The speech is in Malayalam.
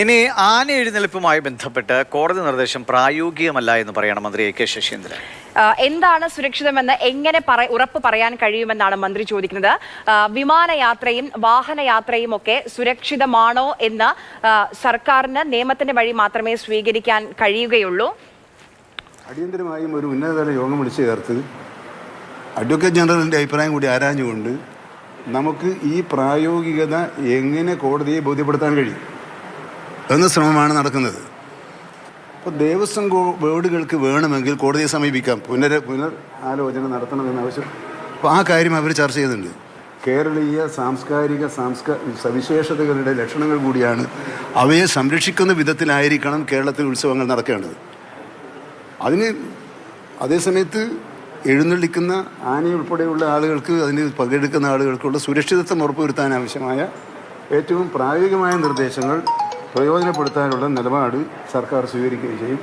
ഇനി ആന എഴുന്നള്ളിപ്പുമായി ബന്ധപ്പെട്ട് കോടതി നിർദ്ദേശം പ്രായോഗികമല്ല എന്ന് പറയണം മന്ത്രി എ കെ ശശീന്ദ്രൻ. എന്താണ് സുരക്ഷിതമെന്ന് എങ്ങനെ ഉറപ്പ് പറയാൻ കഴിയുമെന്നാണ് മന്ത്രി ചോദിക്കുന്നത്. വിമാനയാത്രയും വാഹനയാത്രയും ഒക്കെ സുരക്ഷിതമാണോ എന്ന് സർക്കാരിന് നിയമത്തിന്റെ വഴി മാത്രമേ സ്വീകരിക്കാൻ കഴിയുകയുള്ളൂ. അടിയന്തരമായും ഒരു ഉന്നതതല യോഗം വിളിച്ചു ചേർത്ത് അഡ്വക്കേറ്റ് ജനറലിൻ്റെ അഭിപ്രായം കൂടി ആരാഞ്ഞുകൊണ്ട് നമുക്ക് ഈ പ്രായോഗികത എങ്ങനെ കോടതിയെ ബോധ്യപ്പെടുത്താൻ കഴിയും എന്ന ശ്രമമാണ് നടക്കുന്നത്. അപ്പോൾ ദേവസ്വം ബോർഡുകൾക്ക് വേണമെങ്കിൽ കോടതിയെ സമീപിക്കാം, പുനർ ആലോചന നടത്തണമെന്ന് ആവശ്യം. അപ്പോൾ ആ കാര്യം അവർ ചർച്ച ചെയ്യുന്നുണ്ട്. കേരളീയ സാംസ്കാരിക സവിശേഷതകളുടെ ലക്ഷണങ്ങൾ കൂടിയാണ്. അവയെ സംരക്ഷിക്കുന്ന വിധത്തിലായിരിക്കണം കേരളത്തിൽ ഉത്സവങ്ങൾ നടക്കേണ്ടത്. അതിന് അതേസമയത്ത് എഴുന്നള്ളിക്കുന്ന ആനയുൾപ്പെടെയുള്ള ആളുകൾക്ക്, അതിന് പങ്കെടുക്കുന്ന ആളുകൾക്കുള്ള സുരക്ഷിതത്വം ഉറപ്പുവരുത്താൻ ആവശ്യമായ ഏറ്റവും പ്രായോഗികമായ നിർദ്ദേശങ്ങൾ പ്രയോജനപ്പെടുത്താനുള്ള നിലപാട് സർക്കാർ സ്വീകരിക്കുകയും ചെയ്യും.